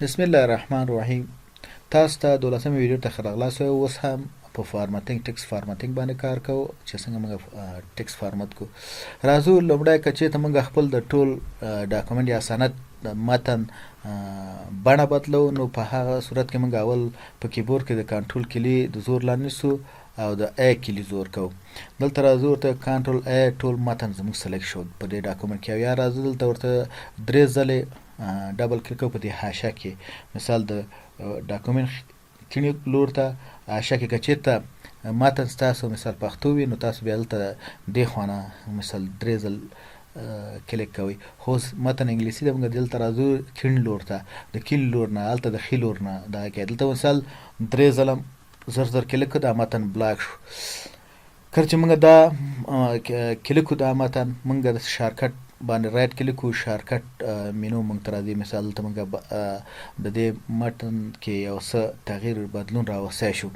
بسم الله الرحمن الرحیم. تاسو ته 12مې ویډیو ته ښه راغلاست. اوس هم په فارمټینګ ټکس فارمټینګ باندې کار کوو چې څنګه موږ ټکس فارمټ کو. راځو لومړی که چېرته موږ خپل د ټول ډاکومنټ یا سند متن بڼه بدلو، نو په هغه صورت کې موږ اول په کیبورډ کې د کنټرول کلي د زور لاندې نیسو او د ای کلي زور کوو. دلته راځو ورته کنټرول ای ټول متن زموږ سلیکټ شو په دې ډاکومنټ کې، او یا راځو دلته ورته درې ځلې ډبل کلیک کوو په دې حاشیه کې، مثال د ډاکومنټ کیڼې لور ته حاشیه کې که چېرته متن ستاسو مثال پښتو وي، نو تاسو بیا دلته دې خوا نه مثال درې ځل کلیک کوئ. خو متن انګلیسي ده، موږ دلته راځو کیڼ لور ته، د کیڼ لور نه هلته د ښي لور نه دغه کوي. دلته مثال درې ځله زر زر کلیک کړو، دا متن بلاک شو. کله چې موږ دا کلیک کړو دا متن، موږ د شارکټ باندې رایټ کلیک کړو، شارکټ مینو موږ ته راځي. مثال دلته موږ د دې متن کې یو څه تغییر بدلون راوستی شو،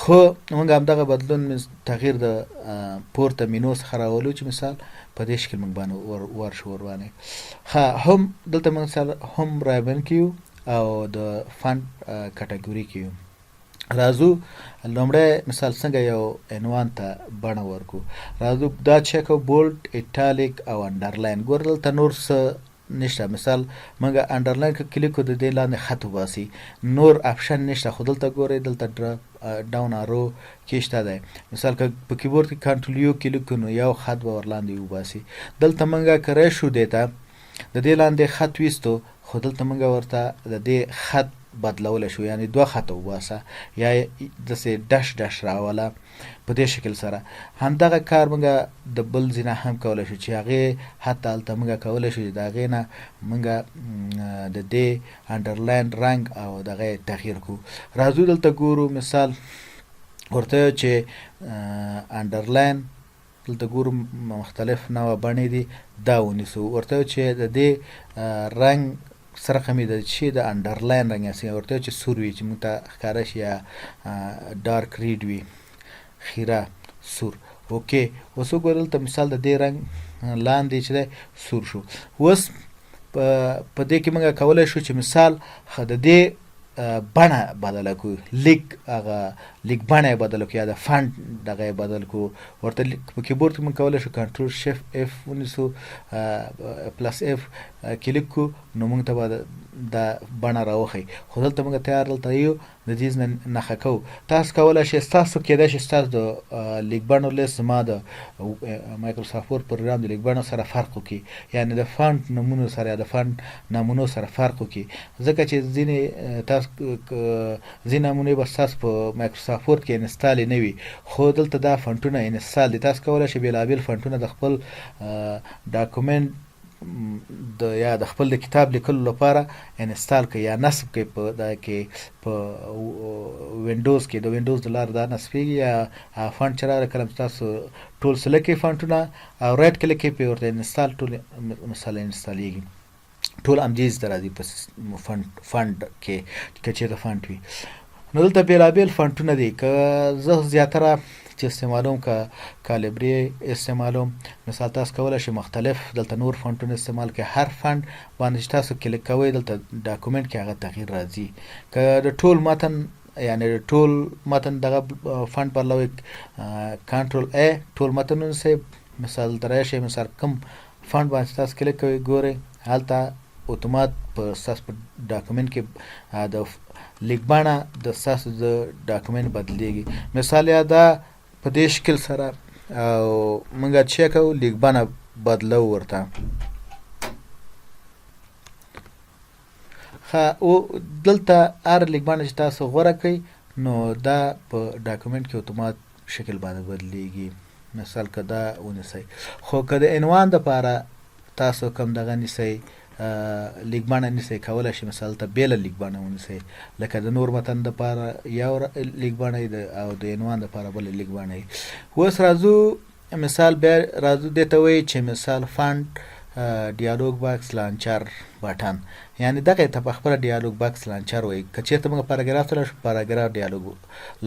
خو موږ همدغه بدلون تغییر د پورته مینو څخه راولو چې مثال په دې شکل موږ باندې ورشو ورباندې. هم دلته موږ مثال هم رابن کیو او د فند کټګوري کیو. راځو لومړی مثال څنګه یو عنوان ته بڼه ورکو. راځو دا چک او بولډ ایټالیک او انډرلاین. ګور دلته نور څه نشته، مثال موږ انډرلاین که کلیک کړو د دې لاندې خط وباسي، نور اپشن نشته. خو دلته ګورئ دلته ډراپ ډاون ارو کې شته دی. مثال که په کیبورډ کې کنټرول یو کلیک کړو نو یو خط به ورلاندې وباسي. دلته موږ کری شو دیته د دې لاندې خط ویستو، خو دلته موږ ورته د دې خط بدلولی شو، یعنی دوه خطه وباسه یا داسې ډش ډش راوله په دې شکل سره. همدغه کار موږ د بل ځای نه هم کولی شو چې هغې حتی هلته موږ کولی شو چې د هغې نه موږ د دې انډرلاین رنګ او دغه یې تغییر کړو. راځو دلته ګورو مثال ورته چې انډرلاین دلته ګورو مختلف نوع بڼې دي، دا ونیسو. ورته چې د دې رنګ سره قمې د چې د انډرلاین رنګ یې ورته چې سور وي چې موږ ته ښکاره شي، یا ډارک ریډ وي خیره سور. اوکې اوس وګورئ دلته مثال د دې رنګ لاندې چې دی سور شو. اوس په دې کې موږ کولی شو چې مثال د دې بڼه بدله کړو، لیک هغه لیک بڼه یې بدله کړو یا د فنډ دغه یې بدل کړو. ورته په کیبورډ کې موږ کولی شو کنټرول شیفټ اف ونیسو پلس اف کلیک کړو، نو موږ ته به دا بڼه راوښیي. خو دلته موږ تیار دلته یو د دې نه نښه کوو. تاسو کولی شئ ستاسو کیدای شي ستاسو د لیک بڼو لیست زما د مایکروسافټ ورډ پروګرام د لیک بڼو سره فرق وکړي، یعنی د فنډ نومونو سره یا د فنډ نمونو سره فرق وکړي، ځکه چې ځینې تاسو ځینې نمونې به ستاسو په مایکروسافټ ورډ کې انسټال نه وي، خو دلته دا فنټونه انسټال دي. تاسو کولی شئ بېلابېل فنټونه د خپل ډاکومنټ یا د خپل د کتاب لیکلو لپاره انسټال کړئ یا نصب کړئ. په دا کې په وینډوز کې د وینډوز د لارې دا نصبېږي، یا فنټ چې راغلی کله تاسو ټول سلیکټ کړئ فنټونه او رایټ کلیک کړئ پې ورته انسټال ټول مثلا انسټالیږي. ټول همدې ته راځي په فنډ کې که چېرته فنټ وي. نو دلته بېلابېل فنټونه دي، که زه زیاتره چې استعمالوم که کالیبري استعمالوم، مثال تاسو کولی شئ مختلف دلته نور فنټونه استعمال کړئ. هر فنټ باندې چې تاسو کلیک کوئ دلته ډاکومنټ کې هغه تغییر راځي. که د ټول متن یعنی د ټول متن دغه فنټ بدلوئ کنټرول ای ټول متن ونیسئ. مثال دلته راشئ مثال کوم فنټ باندې تاسو کلیک کوئ ګورئ هلته اتومات په ستاسو په ډاکومنټ کې د لیک بڼه د ستاسو د ډاکومنټ بدلیږي. مثال یا دا په دې شکل سره او موږ چک کوو لیک بڼه بدلو ورته. او دلته هر لیک بڼه چې تاسو غوره کړئ نو دا په ډاکومنټ کې اتومات شکل باندې بدلیږي. مثال که دا ونیسئ. خو که د عنوان دپاره تاسو کوم دغه نیسئ لیک بڼه نیسئ، کولی شئ مثال ته بېله لیک بڼه ونیسئ، لکه د نور متن دپاره یو لیک بڼه او د عنوان دپاره بله لیک بڼه. اوس راځو مثال بیا راځو دې ته وایي چې مثال فنډ ډیالوګ باکس لانچر بټن، یعنی دغه ته په خپله ډیالوګ باکس لانچر وایي. که چېرته موږ پاراګراف ته راشو پاراګراف ډیالوګ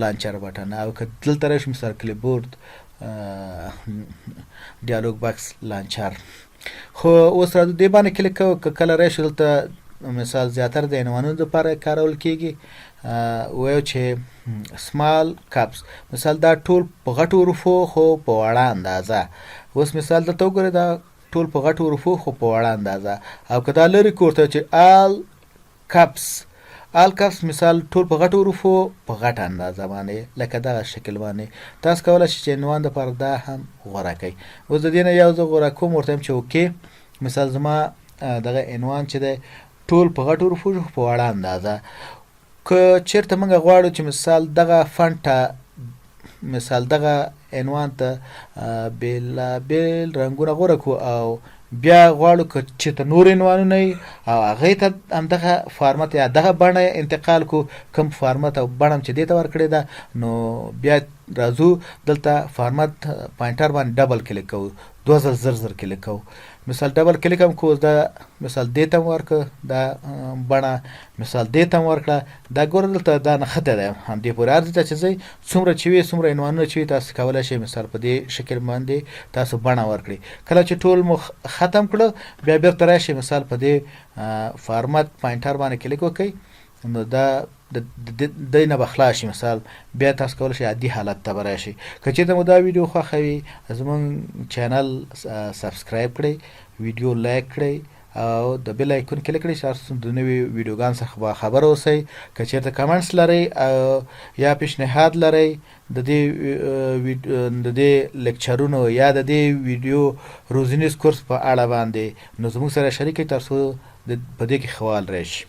لانچر بټن، او که دلته راشو مثال کلیبورډ ډیالوګ باکس لانچر. خو اوس راځو دې باندې کلیک کوو. که کله راشو دلته مثال زیاتره د عنوانونو لپاره کارول کیږي. وایو چې سمال کپس مثال دا ټول په غټو حروفو خو په وړه اندازه. اوس مثال دلته وګورئ دا ټول په غټو حروفو خو په وړه اندازه. او که دا لرې کورته چې آل کپس مثال ټول په غټو حروفو په غټه اندازه باندې لکه دغه شکل باندې. تاسو کولی شئ چې عنوان دپاره دا هم غوره کړئ. اوس د دې نه یو زه غوره کوم ورته وایم چې اوکې. مثال زما دغه عنوان چې دی ټول په غټو حروفو په وړه اندازه. که چېرته موږ غواړو چې مثال دغه فنټ ته مثال دغه عنوان ته بېلابېل رنګونه غوره کړو او بیا غواړو که چېرته نور عنوانونه وي او هغې ته همدغه فارمت یا دغه بڼه انتقال کړو، کوم فارمت او بڼه چې دې ته ورکړې ده، نو بیا راځو دلته فارمت پاینټر باندې ډبل کلیک کوو، 2 ځل زر کلیک کوو. مثال ډبل کلیک هم کوو، دا مثال دې ته م ورکړه دا بڼه، مثال دې ته م ورکړه. دا ګوره دلته دا نښته ده همدې پورې هر ځای ته چې ځئ څومره چې وي څومره عنوانونه چې وي تاسو کولی شئ مثال په دې شکل باندې تاسو بڼه ورکړئ. کله چې ټول مو ختم کړه بیا بیرته راشئ مثال په دې فارمت پاینټر باندې کلیک وکړئ، نو دا د نه به خلاص شي. مثال بیا تاسو کولی شئ عادي حالت ته به راشئ. که چېرته مو دا ویډیو خوښوي زموږ چینل سبسکرایب کړئ، ویډیو لایک کړئ او د بیل آیکون کلیک کړئ چې تاسو د نوي ویډیوګانو څخه باخبره اوسئ. که چېرته کمنټس لرئ یا پیشنهاد لرئ د دې لیکچرونو یا د دې ویډیو روزنیز کورس په اړه باندې، نو زموږ سره شریک کړئ تر څو په دې کې ښه حال راشي.